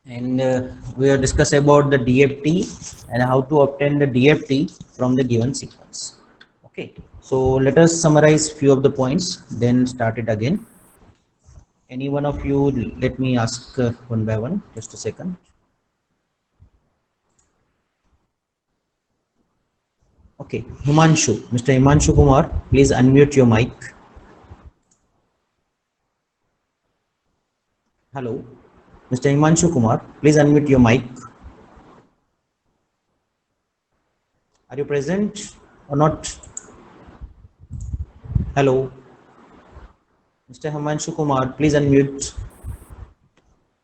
and we will discuss about the DFT and how to obtain the DFT from the given sequence. Okay, so let us summarize few of the points, then start it again. Any one of you, let me ask one by one. Just a second. Okay, Himanshu, Mr. Himanshu Kumar, please unmute your mic. Hello, Mr. Himanshu Kumar, please unmute your mic. Are you present or not? Hello, Mr. Himanshu Kumar, please unmute.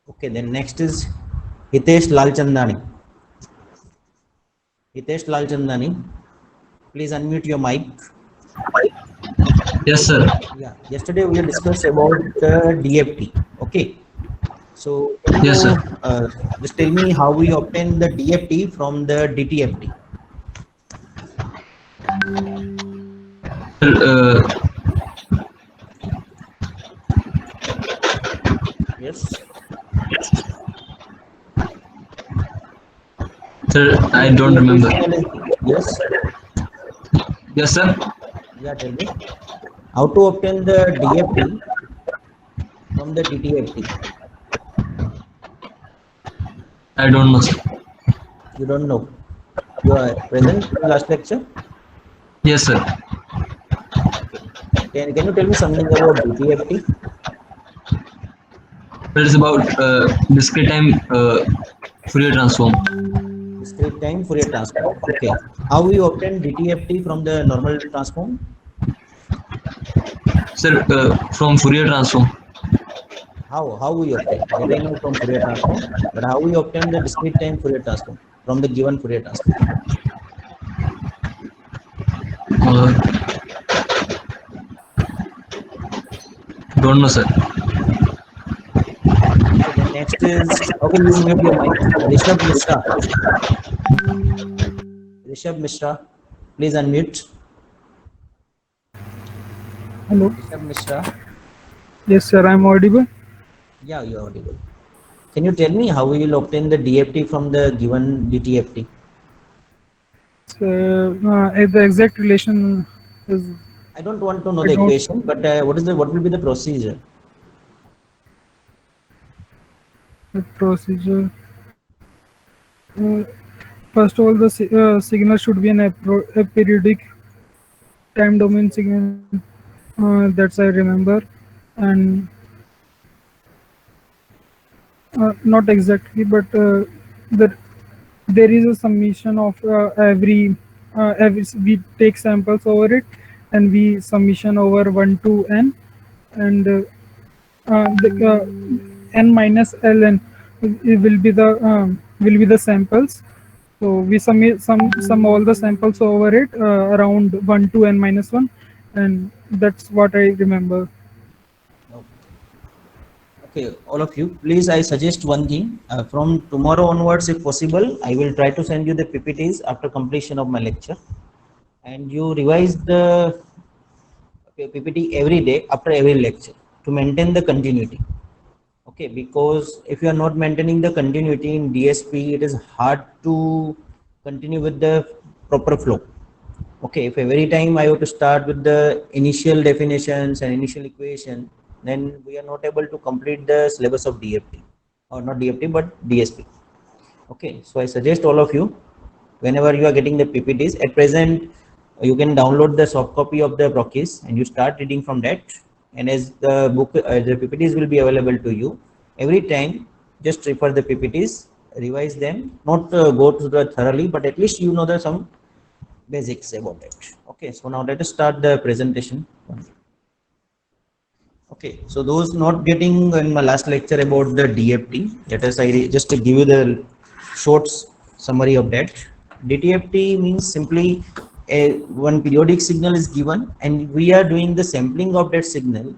Okay, then next is Hitesh Lalchandani. Hitesh Lalchandani, please unmute your mic. Yes, sir. Yeah, yesterday we discussed about DFT. Okay, so can Yes, sir. you just tell me how we obtain the DFT from the DTFT? Sir, Yes. sir, I don't DFT remember. signal is, yes. Yes, sir. Yeah, tell me how to obtain the DFT from the DTFT. I don't know, sir. You don't know. You are present in last lecture. Yes, sir. Can you tell me something about DTFT? It is about discrete time Fourier transform. Discrete time Fourier transform. Okay. How we obtain DTFT from the normal transform? Sir, from Fourier transform. How we obtain? That I know from Fourier transform, but how we obtain the discrete time Fourier transform from the given Fourier transform? Uh, don't know, sir. Okay. Then next is, okay, you mute your mic. Rishabh Mishra. Rishabh Mishra, please unmute. Hello. Rishabh Mishra. Yes, sir. I'm audible. Yeah, you are audible. Can you tell me how we will obtain the DFT from the given DTFT? So, the exact relation is I don't want to know I the don't equation, but what will be the procedure? the procedure. Uh, First of all, the signal should be a periodic time domain signal. That's I remember, and not exactly, but the there is a summation of every we take samples over it, and we summation over 1 to n, and the n minus ln will be the samples. So we sum all the samples over it around 1 to n minus 1, and that's what I remember. Okay, all of you, please, I suggest one thing. From tomorrow onwards, if possible, I will try to send you the PPTs after completion of my lecture. And you revise the PPT every day after every lecture to maintain the continuity. Okay, because if you are not maintaining the continuity in DSP, it is hard to continue with the proper flow. Okay, if every time I have to start with the initial definitions and initial equation, then we are not able to complete the syllabus of DFT, or not DFT but DSP. Okay, so I suggest all of you, whenever you are getting the PPTs at present, you can download the soft copy of the Brockis and you start reading from that. And as the book, the PPTs will be available to you every time, just refer the PPTs, revise them, not go to the thoroughly, but at least you know the some basics about it. Okay, so now let us start the presentation. Okay, so those not getting in my last lecture about the DFT, let us just to give you the short summary of that. DTFT means simply one periodic signal is given and we are doing the sampling of that signal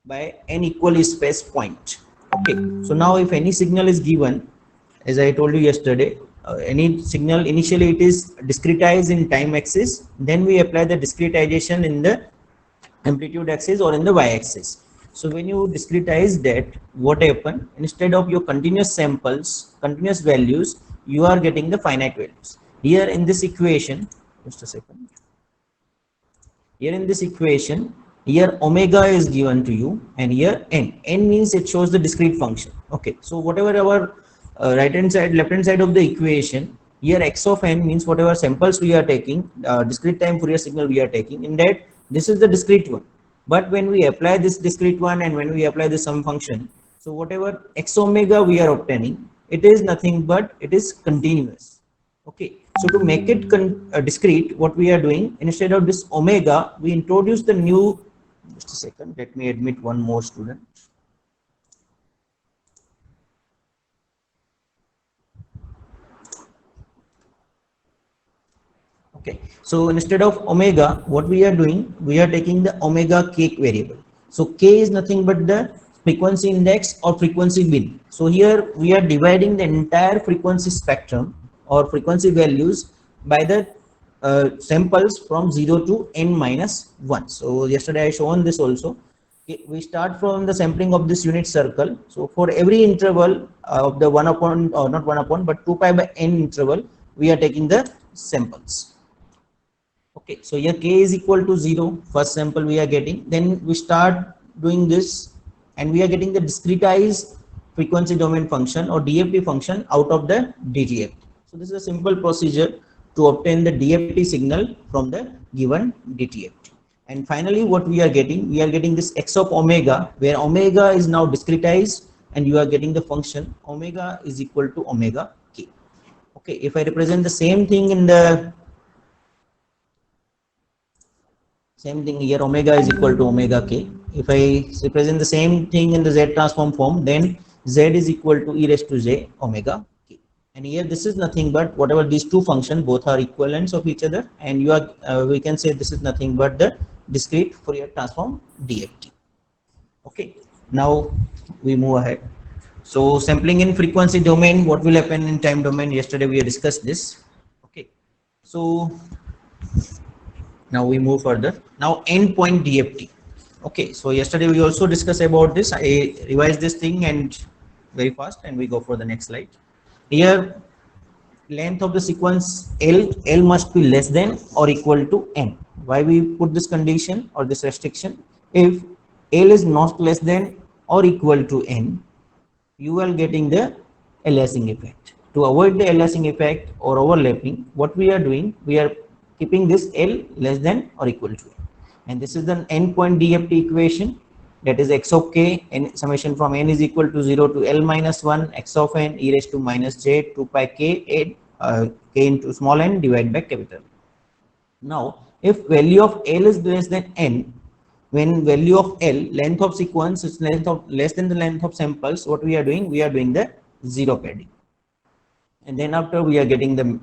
by n equal space point. Okay, so now if any signal is given, as I told you yesterday, any signal initially it is discretized in time axis, then we apply the discretization in the amplitude axis or in the y axis. So when you discretize that, what happen? Instead of your continuous samples, continuous values, you are getting the finite values. Here in this equation, just a second. Here in this equation, here omega is given to you, and here n. N means it shows the discrete function. Okay, so whatever our right hand side, left hand side of the equation, here x of n means whatever samples we are taking, discrete time Fourier signal we are taking. In that, this is the discrete one. But when we apply this discrete one and when we apply the sum function, so whatever x omega we are obtaining, it is nothing but it is continuous. Okay, so to make it discrete, what we are doing, instead of this omega, we introduce the new, just a second, let me admit one more student. Okay, so instead of omega, what we are doing, we are taking the omega k variable. So k is nothing but the frequency index or frequency bin. So here we are dividing the entire frequency spectrum or frequency values by the samples from 0 to n minus 1. So yesterday I shown this also. Okay, we start from the sampling of this unit circle. So for every interval of the 1 upon, or not 1 upon, but 2 pi by n interval, we are taking the samples. Okay, so here k is equal to 0, first sample we are getting. Then we start doing this and we are getting the discretized frequency domain function or DFT function out of the DTFT. So this is a simple procedure to obtain the DFT signal from the given DTFT. And finally what we are getting this x of omega, where omega is now discretized and you are getting the function omega is equal to omega k. Okay, if I represent the same thing in the same thing here, omega is equal to omega k. If I represent the same thing in the Z transform form, then Z is equal to e raised to j omega k. And here this is nothing but whatever these two functions, both are equivalents of each other, and you are we can say this is nothing but the discrete Fourier transform DFT. Okay, now we move ahead. So sampling in frequency domain, what will happen in time domain? Yesterday we discussed this. Okay, so now we move further. Now endpoint DFT. Okay, so yesterday we also discussed about this. I revised this thing and very fast, and we go for the next slide. Here, length of the sequence L must be less than or equal to n. Why we put this condition or this restriction? If L is not less than or equal to n, you are getting the aliasing effect. To avoid the aliasing effect or overlapping, what we are doing, we are keeping this L less than or equal to n. And this is the endpoint DFT equation, that is x of k, n summation from n is equal to 0 to L minus 1, x of n e raised to minus j 2 pi k, k into small n divided by capital. Now, if value of L is less than n, when value of L, length of sequence is less than the length of samples, what we are doing? We are doing the zero padding. And then after we are getting the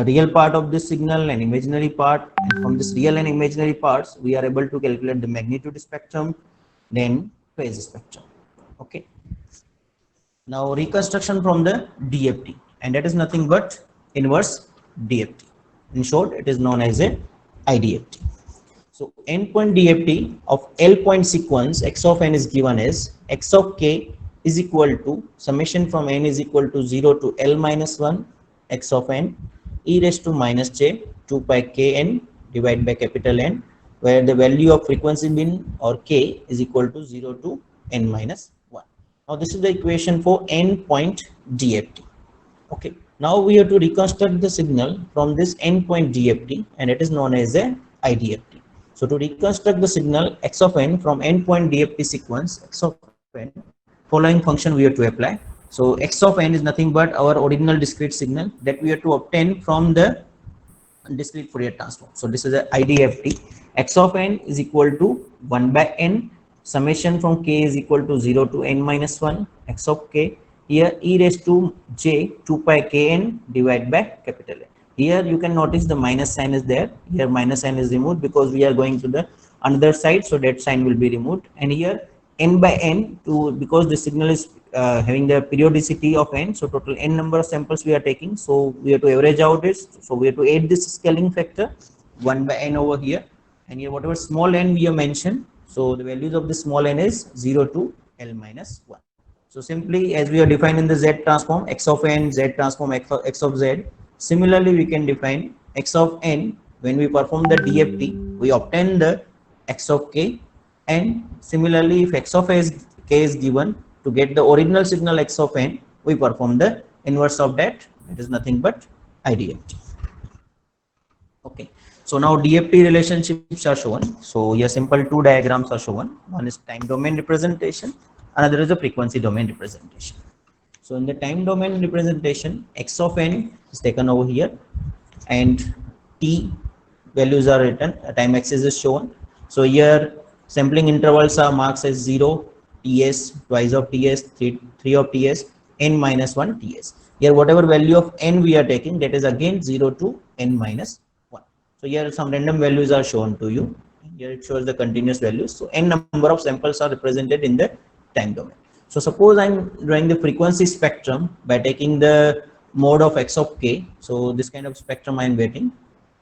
real part of this signal and imaginary part, and from this real and imaginary parts we are able to calculate the magnitude spectrum, then phase spectrum. Okay, now reconstruction from the DFT, and that is nothing but inverse DFT. In short, it is known as a IDFT. So endpoint DFT of L point sequence x of n is given as x of k is equal to summation from n is equal to 0 to L minus 1 x of n e raised to minus j 2 pi k n divided by capital N, where the value of frequency bin or k is equal to 0 to n minus 1. Now this is the equation for endpoint DFT. Okay, now we have to reconstruct the signal from this endpoint DFT, and it is known as a IDFT. So to reconstruct the signal x of n from endpoint DFT sequence x of n, following function we have to apply. So x of n is nothing but our original discrete signal that we have to obtain from the discrete Fourier transform. So this is a IDFT. X of n is equal to 1 by n, summation from k is equal to 0 to n minus 1 x of k. Here e raised to j 2 pi k n divided by capital N. Here you can notice the minus sign is there. Here minus sign is removed because we are going to the another side, so that sign will be removed. And here n by n, to because the signal is having the periodicity of n, so total n number of samples we are taking, so we have to average out this. So we have to add this scaling factor 1 by n over here, and here whatever small n we have mentioned, So the values of the small n is 0 to L minus 1. So simply as we are defining the Z transform x of n, Z transform x of z, similarly we can define x of n. When we perform the DFT, we obtain the x of k, and similarly if x of k is given, to get the original signal x of n, we perform the inverse of that, it is nothing but IDFT. Okay, so now DFT relationships are shown. So here simple two diagrams are shown. One is time domain representation, another is a frequency domain representation. So in the time domain representation, x of n is taken over here, and t values are written, time axis is shown. So here sampling intervals are marked as 0, ts, twice of ts, 3 of ts, n minus 1 ts. Here whatever value of n we are taking, that is again 0 to n minus 1. So here some random values are shown to you. Here it shows the continuous values. So n number of samples are represented in the time domain. So suppose I'm drawing the frequency spectrum by taking the mode of x of k. So this kind of spectrum I am getting.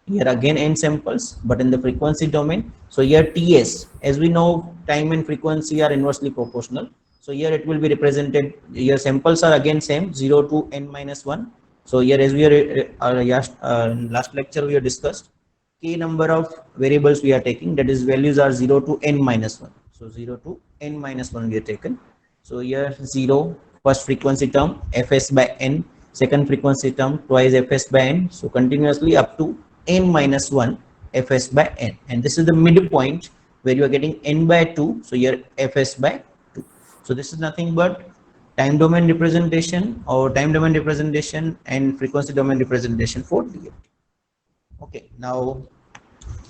Here again n samples, but in the frequency domain. So here ts, as we know, time and frequency are inversely proportional. So here it will be represented, here samples are again same, 0 to n minus 1. So here as we are last lecture we have discussed, k number of variables we are taking, that is values are 0 to n minus 1. So 0 to n minus 1 we have taken. So here 0, first frequency term fs by n, second frequency term twice fs by n. So continuously up to n minus 1 fs by n, and this is the midpoint where you are getting n by 2. So here fs by 2. So this is nothing but time domain representation or time domain representation and frequency domain representation for DFT. Okay, now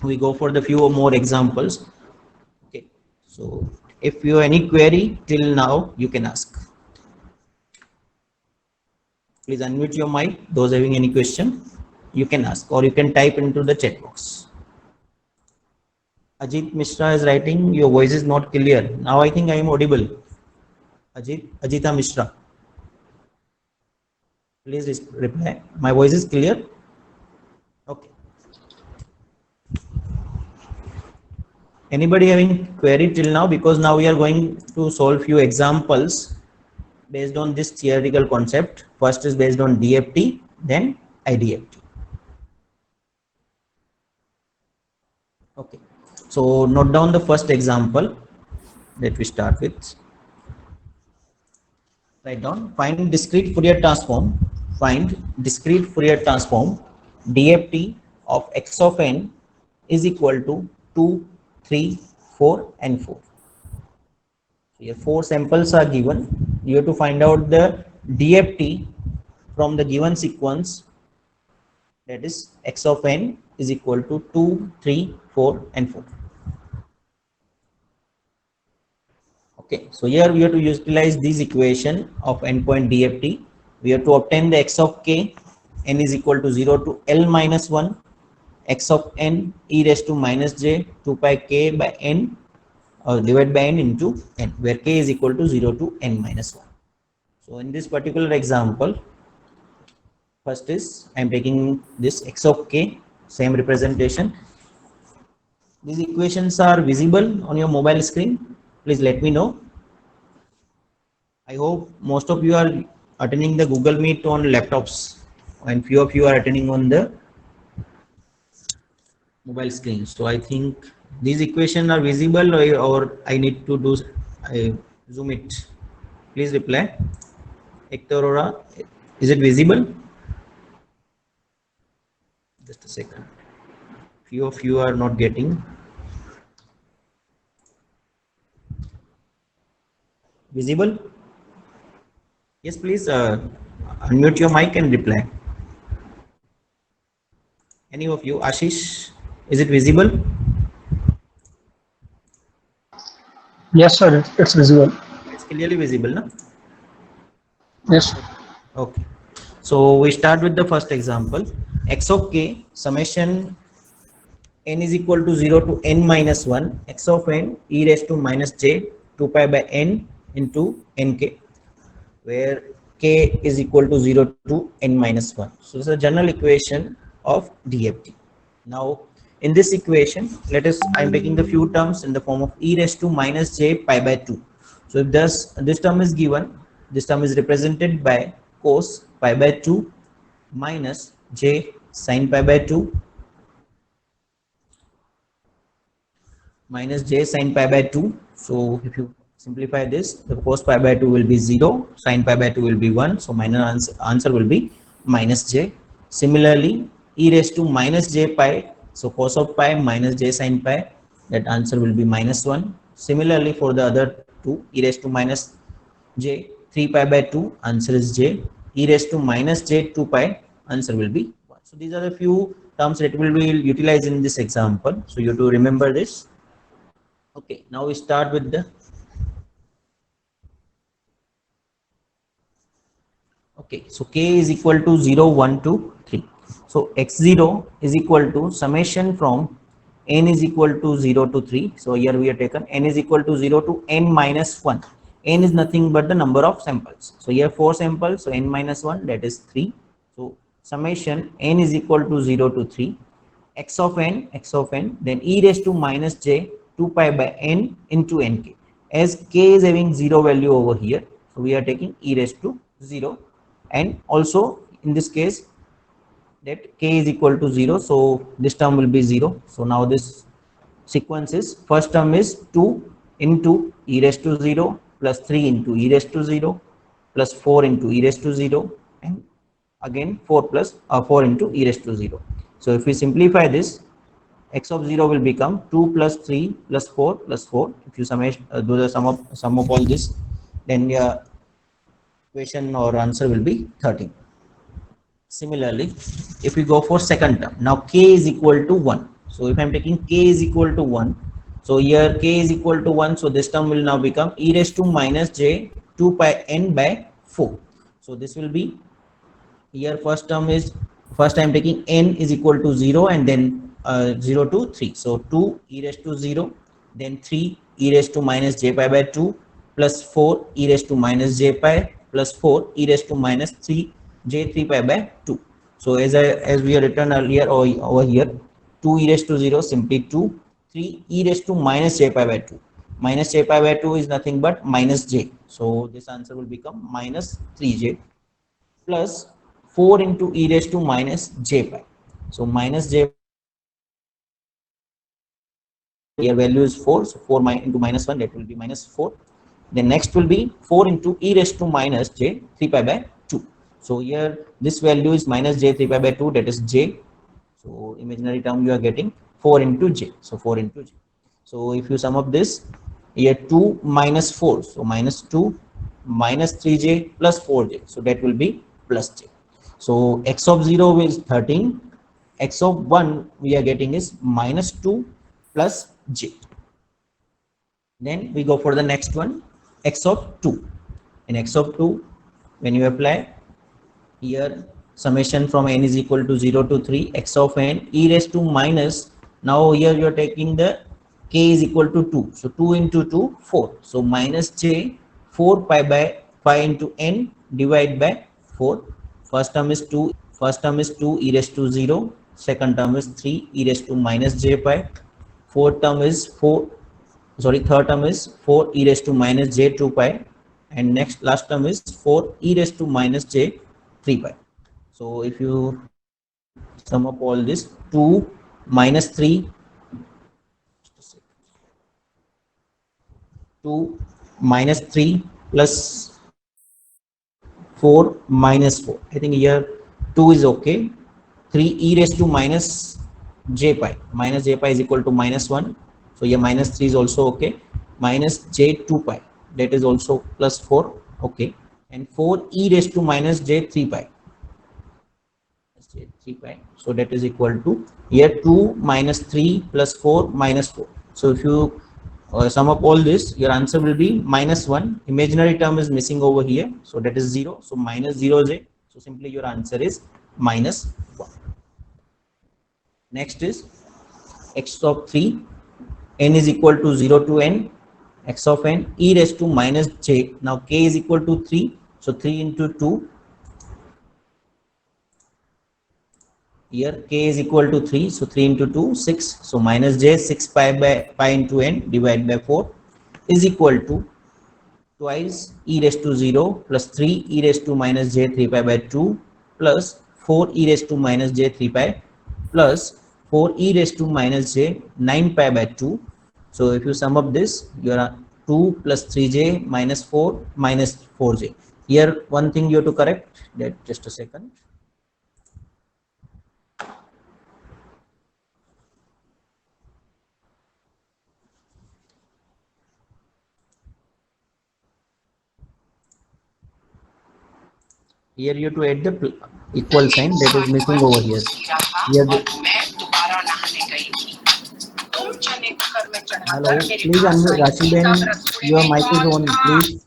we go for the few more examples. Okay, so if you have any query till now, you can ask. Please unmute your mic. Those having any question, you can ask, or you can type into the chat box. Ajit Mishra is writing, your voice is not clear. Now I think I am audible. Ajita Mishra, please reply. My voice is clear? Okay. Anybody having query till now? Because now we are going to solve few examples based on this theoretical concept. First is based on DFT, then IDFT. Okay, so note down the first example that we start with. Write down, find discrete Fourier transform. Find discrete Fourier transform DFT of x of n is equal to 2, 3, 4 and 4. Here 4 samples are given. You have to find out the DFT from the given sequence, that is x of n is equal to 2, 3, 4 and 4. Okay, so here we have to utilize this equation of endpoint DFT. We have to obtain the x of k, n is equal to 0 to L minus 1, x of n e raised to minus j 2 pi k by n, or divided by n into n, where k is equal to 0 to n minus 1. So in this particular example, first is I am taking this x of k, same representation. These equations are visible on your mobile screen. Please let me know. I hope most of you are attending the Google Meet on laptops, and few of you are attending on the mobile screen. So I think these equations are visible, or I need to do zoom it. Please reply. Hector Aurora, is it visible? Just a second. Few of you are not getting. Visible? Yes, please unmute your mic and reply. Any of you? Ashish, is it visible? Yes, sir. It's visible. It's clearly visible, no? Yes. Okay. So we start with the first example. X of k summation n is equal to 0 to n minus 1, x of n e raised to minus j 2 pi by n into nk, where k is equal to 0 to n minus 1. So this is a general equation of DFT. Now in this equation, let us, I'm taking the few terms in the form of e raised to minus j pi by 2. So if this term is given, this term is represented by cos pi by 2 minus j sin pi by 2 minus j sin pi by 2. So if you simplify this, the cos pi by 2 will be 0, sin pi by 2 will be 1. So minus answer will be minus j. Similarly, e raised to minus j pi, so cos of pi minus j sin pi, that answer will be minus 1. Similarly, for the other two, e raised to minus j 3 pi by 2, answer is j. E raised to minus j 2 pi, answer will be 1. So these are the few terms that will be utilized in this example. So you have to remember this. Okay, now we start with the, okay, so k is equal to 0, 1, 2, 3. So x0 is equal to summation from n is equal to 0 to 3. So here we have taken n is equal to 0 to n minus 1. N is nothing but the number of samples. So here 4 samples, so n minus 1, that is 3. So summation n is equal to 0 to 3. X of n, then e raised to minus j 2 pi by n into nk. As k is having 0 value over here, so we are taking e raised to 0. And also in this case, that k is equal to 0, so this term will be 0. So now this sequence is, first term is 2 into e raised to 0 plus 3 into e raised to 0 plus 4 into e raised to 0 and again 4 into e raised to 0. So if we simplify this, x of 0 will become 2 plus 3 plus 4 plus 4. If you do the sum of all this, then your equation or answer will be 13. Similarly, if we go for second term, now k is equal to 1. So if I'm taking k is equal to 1, so here k is equal to 1, so this term will now become e raised to minus j 2 pi n by 4. So this will be, here first term is, first I'm taking n is equal to 0 and then 0 to 3. So 2 e raised to 0, then 3 e raised to minus j pi by 2 plus 4 e raised to minus j pi plus 4 e raised to minus 3 j 3 pi by 2. So as we have written earlier over here, 2 e raised to 0 simply 2, 3 e raised to minus j pi by 2. Minus j pi by 2 is nothing but minus j. So this answer will become minus 3j plus 4 into e raised to minus j pi. So minus j, here value is 4, so 4 into minus 1, that will be minus 4. Then next will be 4 into e raised to minus j 3 pi by 2. So here this value is minus j 3 pi by 2, that is j. So imaginary term you are getting 4 into j. So 4 into j. So if you sum up this, here 2 minus 4, so minus 2 minus 3j plus 4j. So that will be plus j. So x of 0 is 13. X of 1 we are getting is minus 2 plus j. Then we go for the next one, x of 2. In x of 2, when you apply here summation from n is equal to 0 to 3, x of n e raised to minus, now here you are taking the k is equal to 2. So 2 into 2, 4. So minus j 4 pi by 5 into n divided by 4. First term is 2 e raised to 0. Second term is 3 e raised to minus j pi. Third term is 4 e raised to minus j 2 pi, and last term is 4 e raised to minus j 3 pi. So if you sum up all this, 2 minus 3, 2 minus 3 plus 4 minus 4. I think here 2 is okay. 3 e raised to minus j pi. Minus j pi is equal to minus 1. So here minus 3 is also okay. Minus j 2 pi, that is also plus 4. Okay. And 4 e raised to minus j 3 pi. So that is equal to, here 2 minus 3 plus 4 minus 4. So if you sum up all this, your answer will be minus 1. Imaginary term is missing over here, so that is 0. So minus 0j. So simply your answer is minus 1. Next is x of 3. N is equal to 0 to n. X of n e raised to minus j. Now k is equal to 3. So 3 into 2 Here k is equal to 3, so 3 into 2, 6. So minus j 6 pi into n divided by 4 is equal to twice e raised to 0 plus 3 e raised to minus j 3 pi by 2 plus 4 e raised to minus j 3 pi plus 4 e raised to minus j 9 pi by 2. So if you sum up this, you are 2 plus 3j minus 4 minus 4j. Here one thing you have to correct, that just a second. Here you have to add the equal sign that is missing over here. Here hello, please unmute Rashi Ben. Your mic is on, please.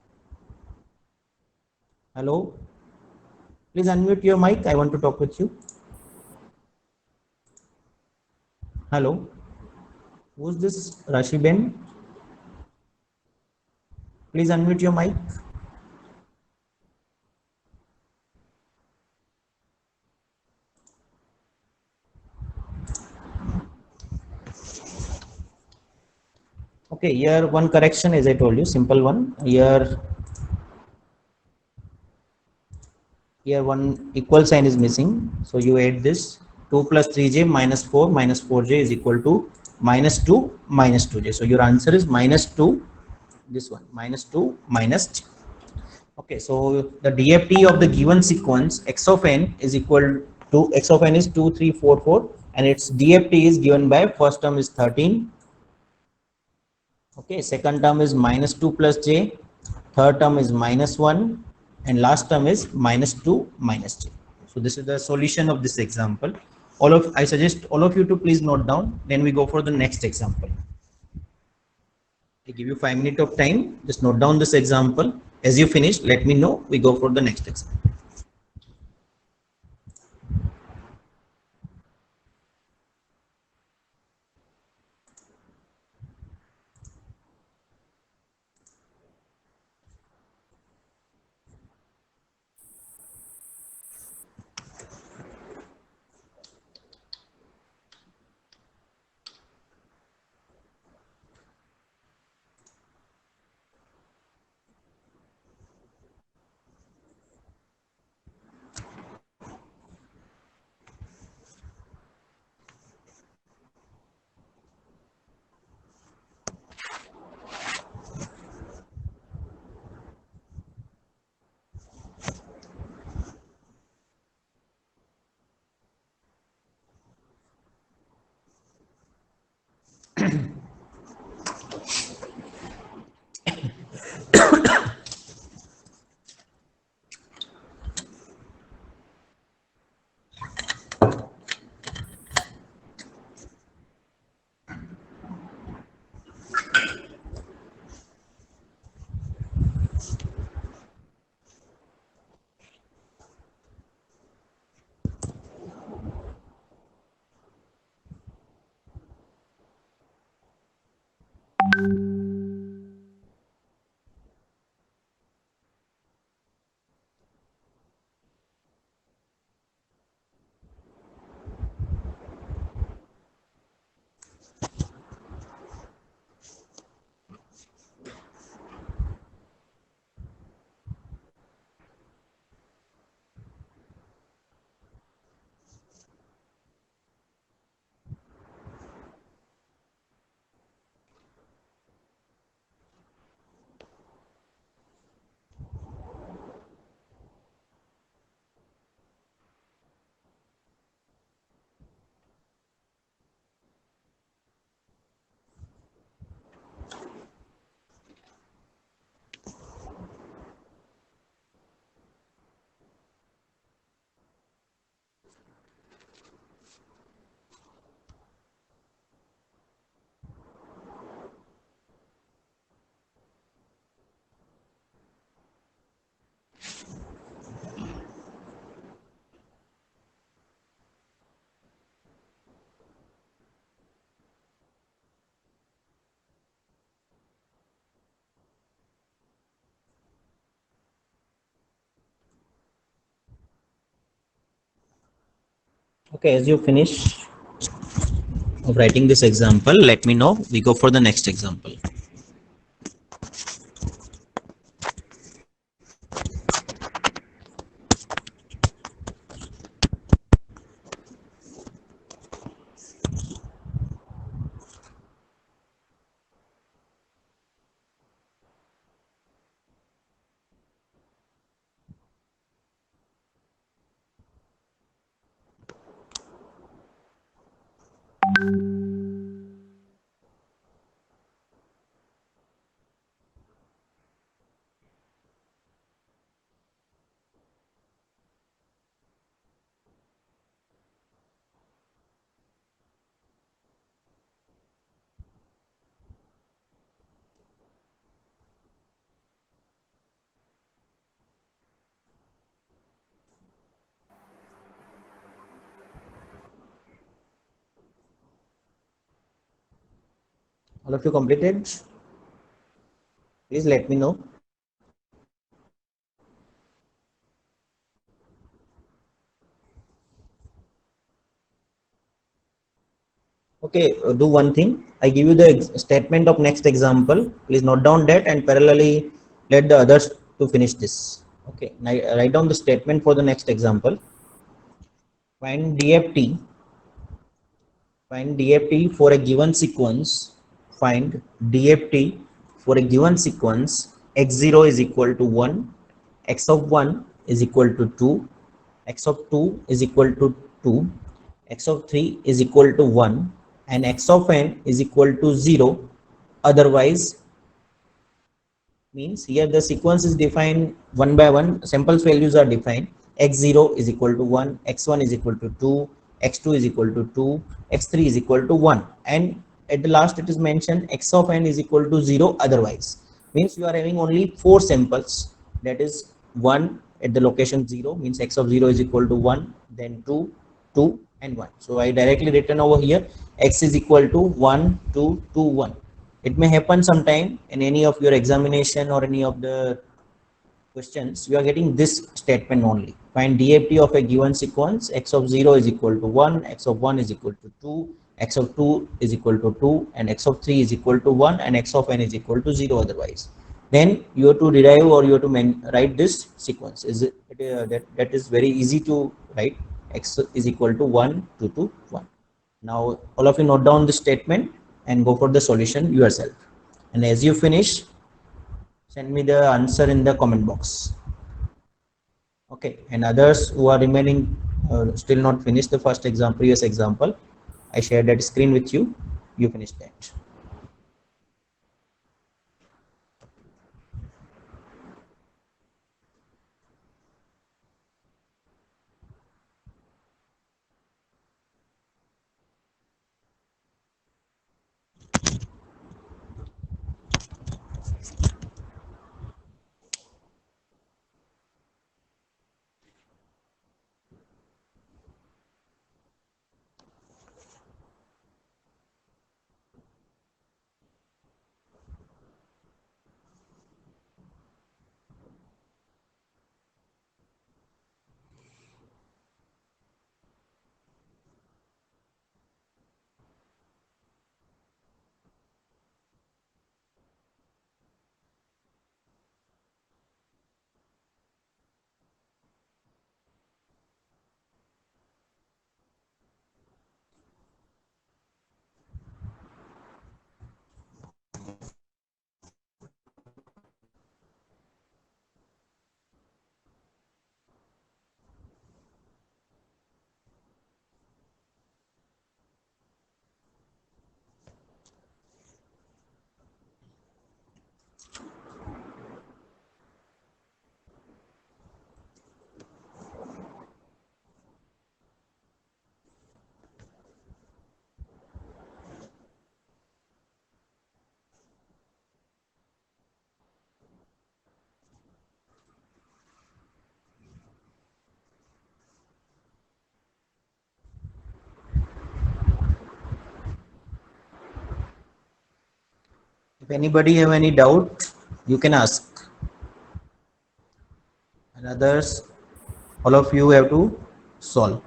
Hello, please unmute your mic. I want to talk with you. Hello, who's this Rashi Ben? Please unmute your mic. Okay, here one correction, as I told you, simple one. Here one equal sign is missing. So you add this 2 plus 3j minus 4 minus 4j is equal to minus 2 minus 2j. So your answer is minus 2, this one, minus 2 minus j. Okay, so the DFT of the given sequence x of n is equal to x of n is 2, 3, 4, 4, and its DFT is given by first term is 13. Okay, second term is minus 2 plus j, third term is minus 1, and last term is minus 2 minus j. So this is the solution of this example. I suggest all of you to please note down, then we go for the next example. I give you 5 minutes of time, just note down this example. As you finish, let me know, we go for the next example. Okay, as you finish of writing this example, let me know. We go for the next example. All of you completed? Please let me know. Okay, do one thing. I give you the statement of next example. Please note down that and parallelly let the others to finish this. Okay, now write down the statement for the next example. Find DFT. Find DFT for a given sequence. Find DFT for a given sequence. X0 is equal to 1, x of 1 is equal to 2, x of 2 is equal to 2, x of 3 is equal to 1, and x of n is equal to 0. Otherwise, means here the sequence is defined one by one, samples values are defined. X0 is equal to 1, x1 is equal to 2, x2 is equal to 2, x3 is equal to 1, and at the last it is mentioned x of n is equal to 0. Otherwise, means you are having only 4 samples, that is 1 at the location 0, means x of 0 is equal to 1, then 2, 2 and 1. So I directly written over here x is equal to 1, 2, 2, 1. It may happen sometime in any of your examination or any of the questions, you are getting this statement only. Find DFT of a given sequence. X of 0 is equal to 1, x of 1 is equal to 2, x of 2 is equal to 2, and x of 3 is equal to 1, and x of n is equal to 0 otherwise. Then you have to derive or you have to write this sequence. That is very easy to write. X is equal to 1, 2 to 1. Now all of you note down this statement and go for the solution yourself. And as you finish, send me the answer in the comment box. Okay, and others who are remaining still not finished the first example, previous example, I shared that screen with you. You finish that. If anybody have any doubt, you can ask. And others, all of you have to solve.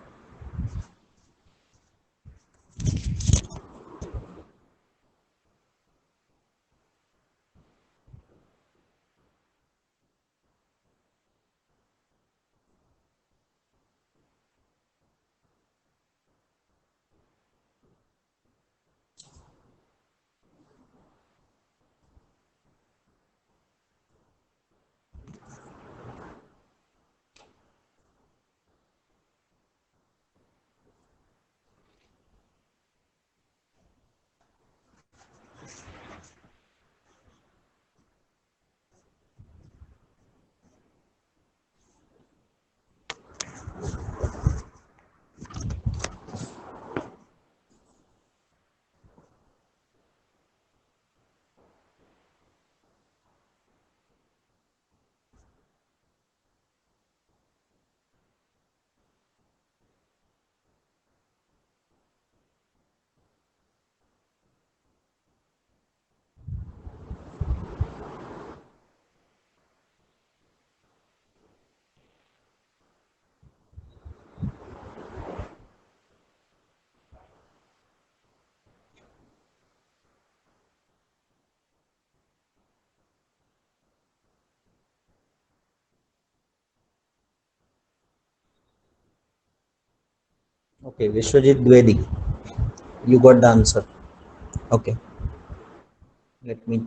Okay, Vishwajit Dwivedi, you got the answer. Okay, let me.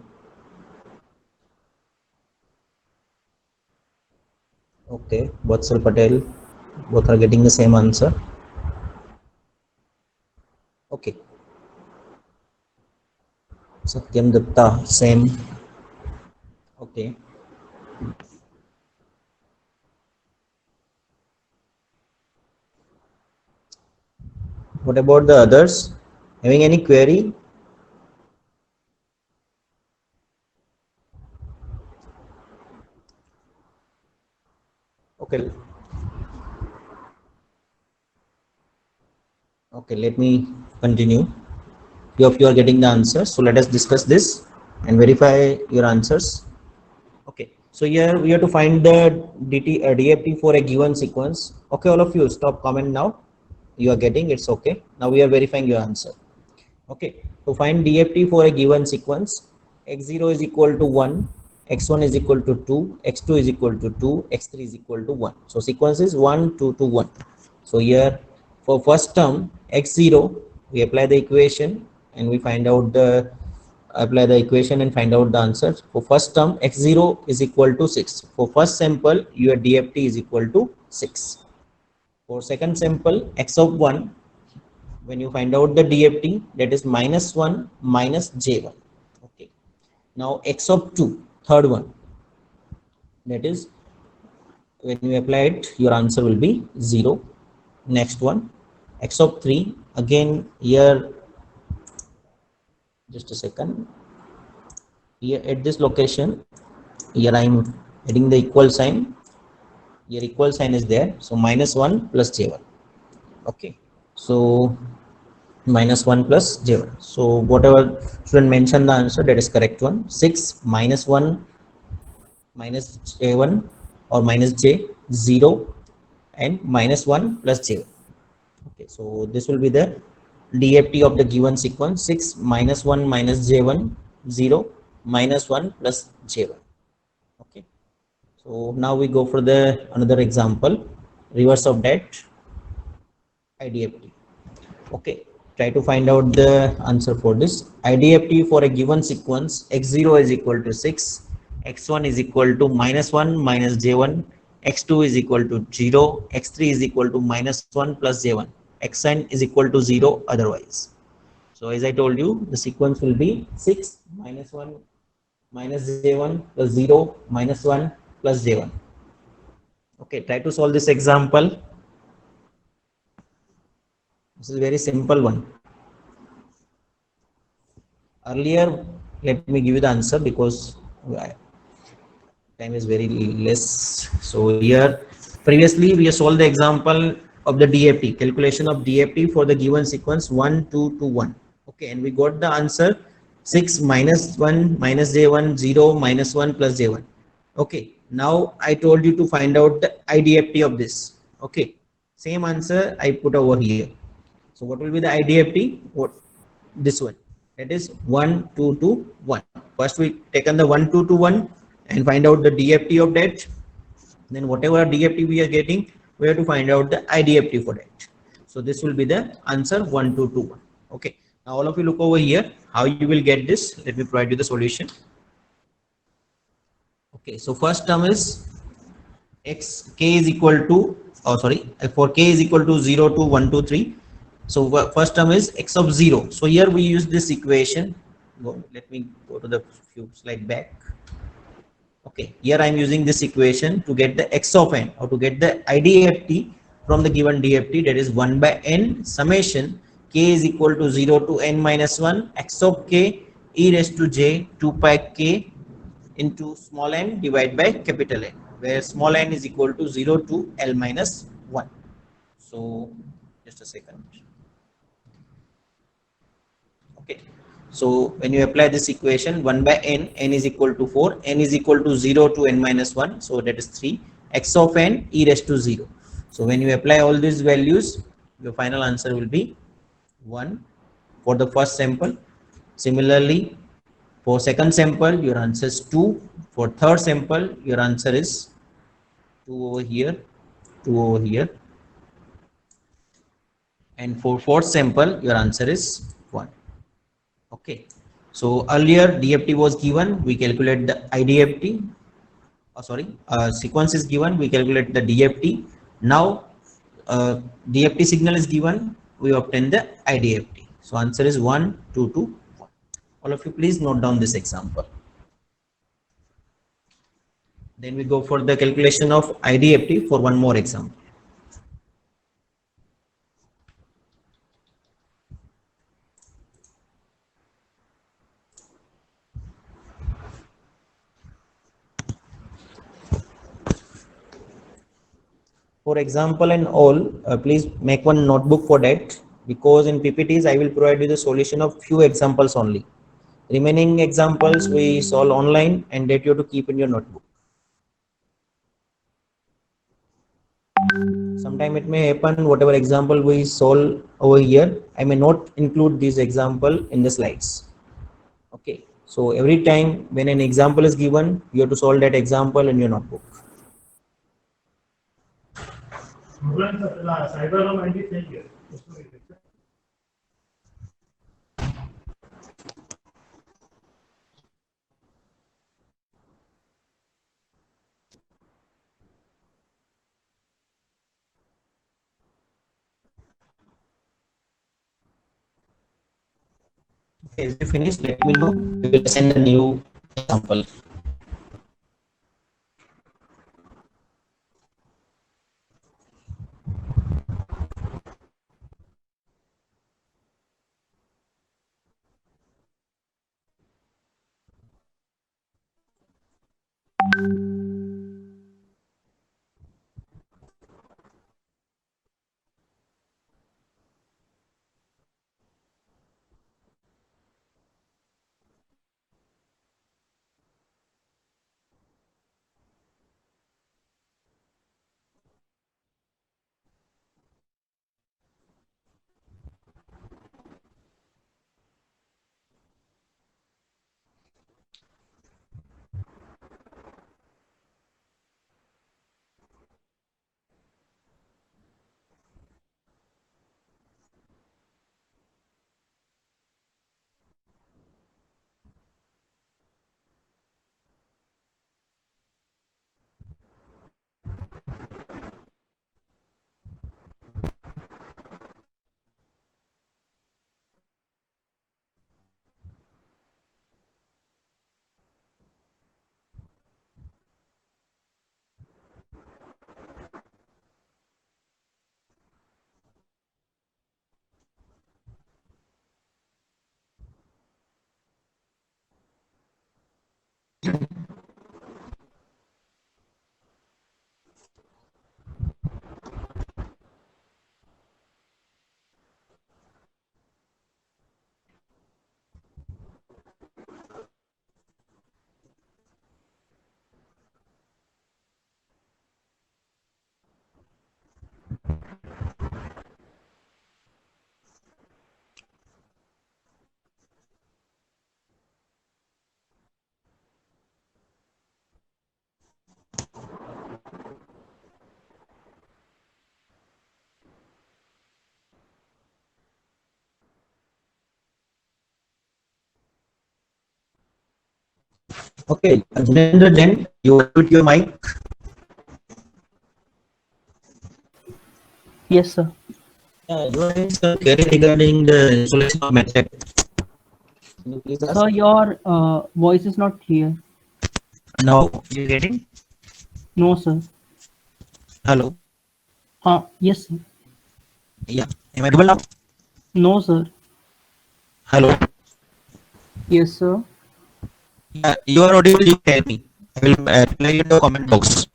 Okay, Vatsal Patel, both are getting the same answer. Okay, Satyam Dutta, same. Okay, what about the others? Having any query? Okay, okay, let me continue. Few of you are getting the answers, so let us discuss this and verify your answers. Okay, so here we have to find the DFT for a given sequence. Okay, all of you stop comment now. You are getting it's okay. Now we are verifying your answer. Okay, to find DFT for a given sequence, x0 is equal to 1, x1 is equal to 2, x2 is equal to 2, x3 is equal to 1. So sequence is 1, 2 to 1. So here for first term x0, we apply the equation and we find out the apply the equation and find out the answer. For first term x0 is equal to 6. For first sample your DFT is equal to 6. For second sample x of 1, when you find out the DFT, that is -1 minus J1. Okay. Now x of 2, third one, that is when you apply it, your answer will be 0. Next one, x of 3, again here, just a second. Here at this location, here I am adding the equal sign. Here equal sign is there. So -1 plus J1. Okay. So -1 plus J1. So whatever student mentioned the answer, that is correct one. 6 -1 minus J1 or minus J, 0 and -1 plus J1. Okay, so this will be the DFT of the given sequence. 6 -1 minus J1, 0 -1 plus J1. Okay, so now we go for the another example, reverse of that, IDFT. Okay, try to find out the answer for this. IDFT for a given sequence, x0 is equal to 6, x1 is equal to -1 minus J1, x2 is equal to 0, x3 is equal to -1 plus J1, xn is equal to 0 otherwise. So as I told you, the sequence will be 6 -1 minus J1 plus 0 -1 plus J1. Okay, try to solve this example. This is a very simple one. Earlier, let me give you the answer because time is very less. So here, previously we solved the example of the DFT, calculation of DFT for the given sequence 1, 2 to 1. Okay, and we got the answer 6 -1 minus J1, 0 -1 plus J1. Okay, now I told you to find out the IDFT of this. Okay, same answer I put over here. So what will be the IDFT? What this one? That is 1, 2 to 1. First we taken the 1, 2 to 1 and find out the DFT of that. Then whatever DFT we are getting, we have to find out the IDFT for that. So this will be the answer 1, 2 to 1. Okay. Now all of you look over here. How you will get this? Let me provide you the solution. Okay. So first term is x k is equal to, oh sorry, for k is equal to 0 to 1 to 3. So first term is x of 0. So here we use this equation. Let me go to the few slide back. Okay, here I am using this equation to get the x of n or to get the IDFT from the given DFT, that is 1 by n summation k is equal to 0 to n minus 1 x of k e raised to j 2 pi k into small n divided by capital N, where small n is equal to 0 to L minus 1. So just a second. Okay, so when you apply this equation 1 by n, n is equal to 4, n is equal to 0 to n minus 1, so that is 3, x of n e raised to 0. So when you apply all these values, your final answer will be 1 for the first sample. Similarly, for second sample, your answer is 2. For third sample, your answer is 2 over here, 2 over here. and for fourth sample your answer is 1. Okay, so earlier DFT was given, we calculate the IDFT. Sequence is given, we calculate the DFT. Now DFT signal is given, we obtain the IDFT. So answer is 1, 2, 2, 1. All of you please note down this example. Then we go for the calculation of IDFT for one more example. For example and all, please make one notebook for that, because in PPTs I will provide you the solution of few examples only. Remaining examples we solve online, and that you have to keep in your notebook. Sometime it may happen whatever example we solve over here, I may not include this example in the slides. Okay, so every time when an example is given, you have to solve that example in your notebook. Okay, if you finish, let me know. We will send a new example. Okay, Jinendra Jain, you unmute your mic. Yes, sir. You are having some query regarding the installation of MATLAB. Can you please ask? Sir, your voice is not clear. Now you getting? No, sir. Hello. Yes, sir. Yeah. Am I audible now? No, sir. Hello. Yes, sir. Yeah, you are audible. You tell me. I will reply in the comment box.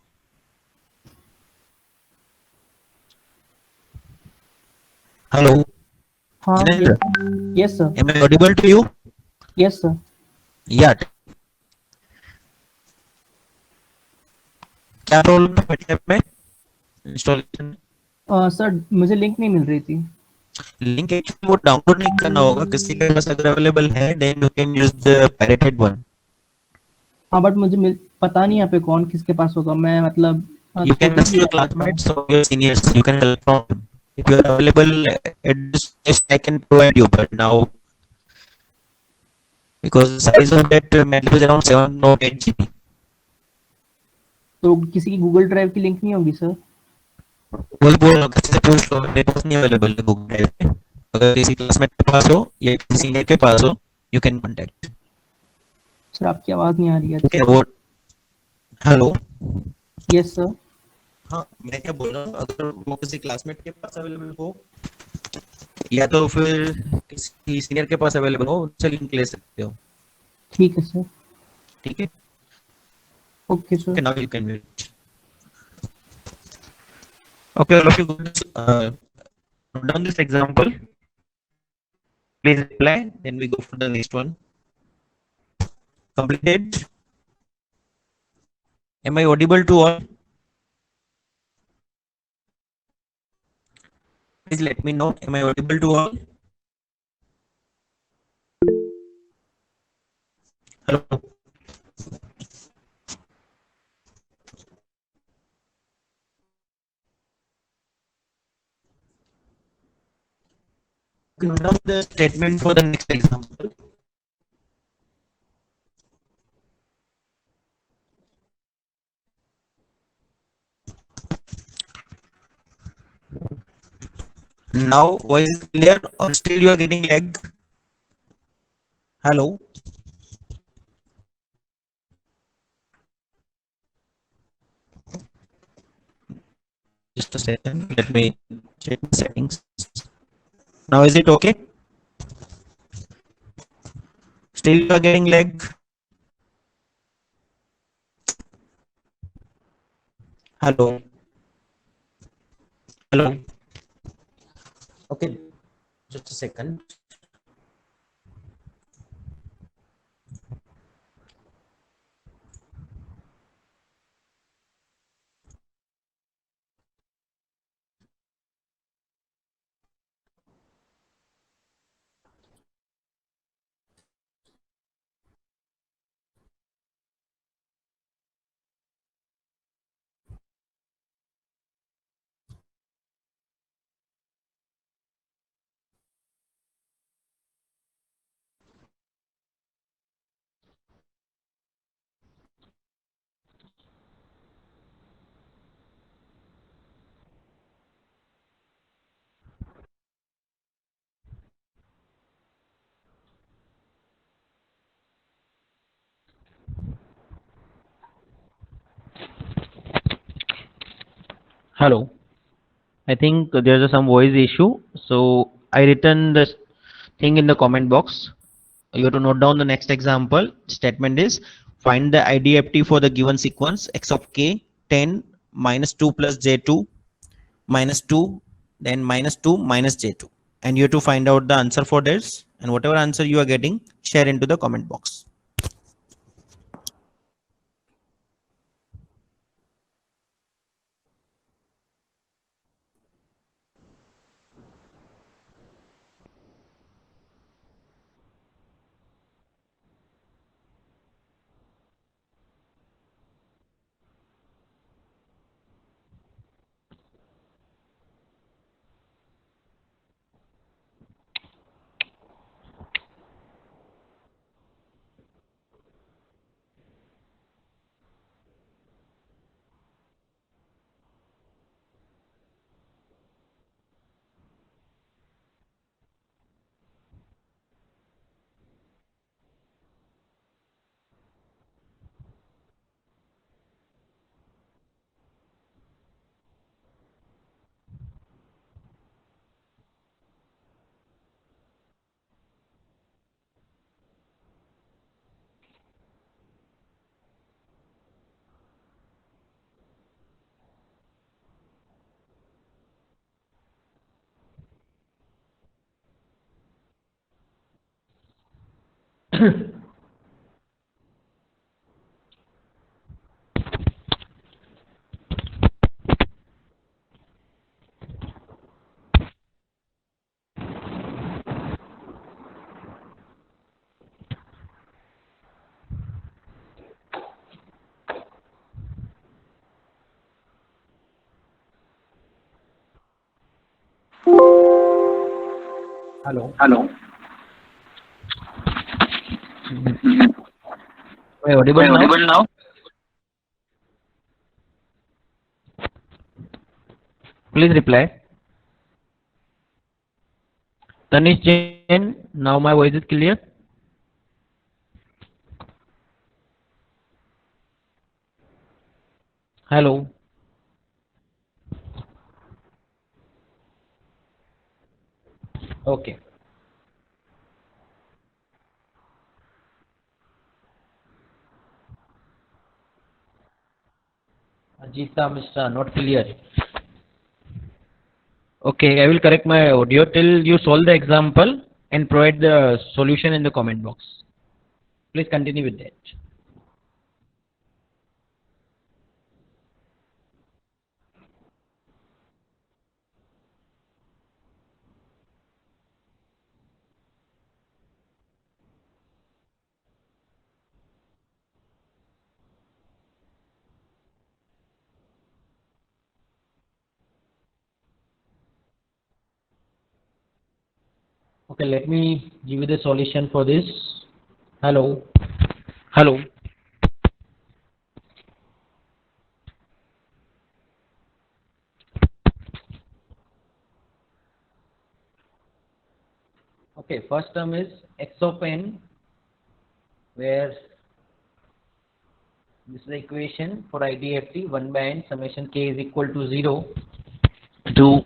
Hello. Yes, Jinendra, yes, sir. am I audible to you? Yes, sir. Yeah. क्या problem है MATLAB में installation? Sir मुझे link नहीं मिल रही थी. Link actually वो download नहीं करना होगा, किसी के पास अगर अवेलेबल है then you can use the pirated one. हाँ, बट मुझे पता नहीं यहाँ पे कौन किसके पास होगा. मैं मतलब You can ask your classmates or your seniors. You can help from them. If you are available at this test, I can provide you, but now because the size of that MATLAB is around 7 or 8 GB. तो किसी की Google drive की link नहीं होगी sir? वही बोल रहा हूँ, किसी से पूछ लो, मेरे पास नहीं अवेलेबल है गूगल ड्राइव पे। अगर किसी क्लासमेट के पास हो या किसी सीनियर के पास हो, यू कैन कॉन्टेक्ट। सर आपकी आवाज नहीं आ रही है ओके, अच्छे वो हेलो। से। Yes sir. हाँ, मैं क्या बोल रहा हूँ, अगर वो किसी क्लासमेट के पास अवेलेबल हो या तो फिर किसी सीनियर के पास अवेलेबल हो, उनसे लिंक ले सकते हो। ठीक है सर। ठीक है, okay sir. Okay, now you can wait. Okay, all of you guys, note down this example. Please reply. Then we go for the next one. Completed. Am I audible to all? Please let me know. Am I audible to all? Hello. Note down the statement for the next example. Now, voice is clear or still you are getting lag? Hello. Just a second. Let me check the settings. Now, is it okay? Still you are getting lag? Hello. Hello. Okay. Just a second. Hello. I think there's some voice issue. So I written this thing in the comment box. You have to note down the next example. Statement is find the IDFT for the given sequence x of k 10 minus 2 plus j2 minus 2 then minus 2 minus j2, and you have to find out the answer for this, and whatever answer you are getting, share into the comment box. Hello. Hello. Am I audible Am I now? audible now? Please reply. Tanish Jain, now my voice is clear. Hello. Okay. Ajita Mishra, not clear. Okay, I will correct my audio till you solve the example and provide the solution in the comment box. Please continue with that. Okay, let me give you the solution for this. Hello. Hello. Okay, first term is x of n, where this is the equation for IDFT 1 by n summation k is equal to 0 to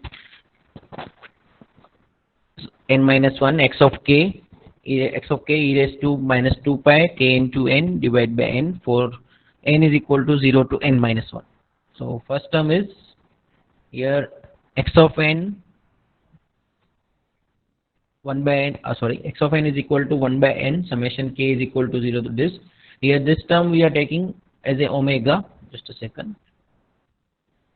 n minus 1 x of k e raised to minus 2 pi k into n divided by n for n is equal to 0 to n minus 1. So first term is here x of n 1 by n, x of n is equal to 1 by n summation k is equal to 0 to this. Here this term we are taking as a omega. Just a second.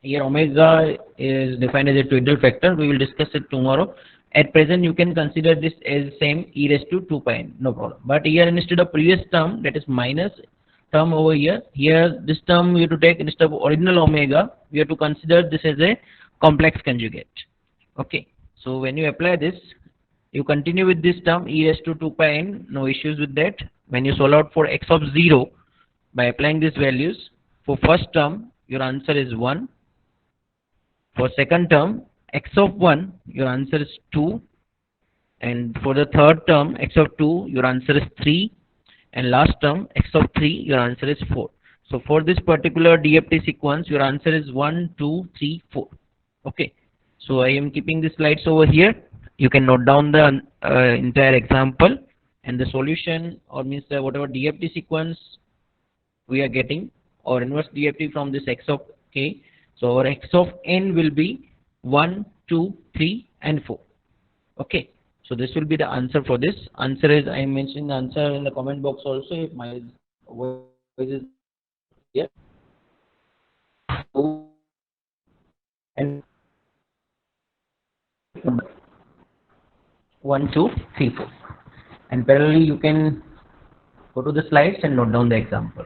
Here omega is defined as a twiddle factor. We will discuss it tomorrow. At present you can consider this as same e raised to 2 pi n, no problem. But here instead of previous term, that is minus term over here, this term we have to take instead of original omega, we have to consider this as a complex conjugate. Okay. So when you apply this, you continue with this term e raised to 2 pi n, no issues with that. When you solve out for x of 0 by applying these values, for first term your answer is 1. For second term x of 1 your answer is 2, and for the third term x of 2 your answer is 3, and last term x of 3 your answer is 4. So for this particular DFT sequence your answer is 1, 2, 3, 4. Okay. So I am keeping the slides over here. You can note down the entire example and the solution, or means whatever DFT sequence we are getting, or inverse DFT from this x of k. So our x of n will be 1, 2, 3 and 4. Okay. So this will be the answer for this. Answer is, I mentioned the answer in the comment box also if my voice is here. And 1, 2, 3, 4. And parallelly you can go to the slides and note down the example.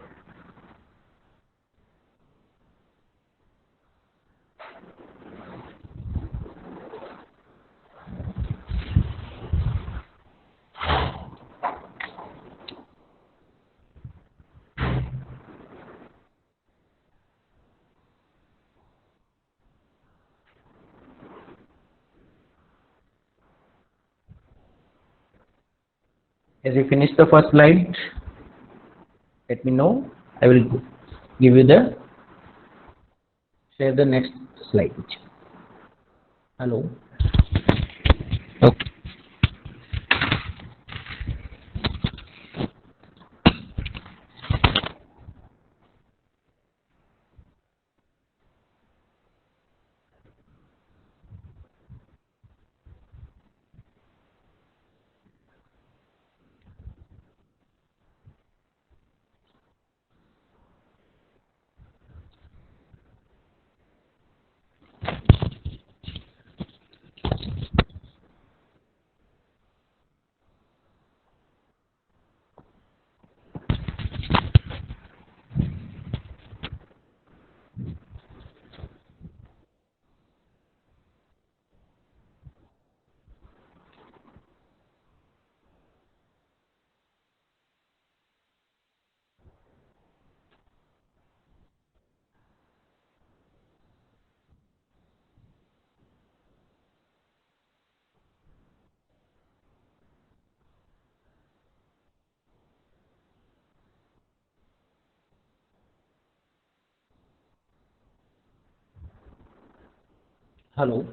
As you finish the first slide, let me know. I will give you the share the next slide. Hello. Okay. Hello.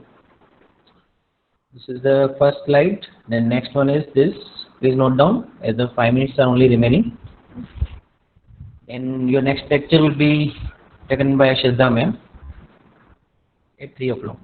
This is the first slide. Then next one is this. Please note down as the 5 minutes are only remaining. And your next lecture will be taken by Shraddha ma'am at 3 o'clock.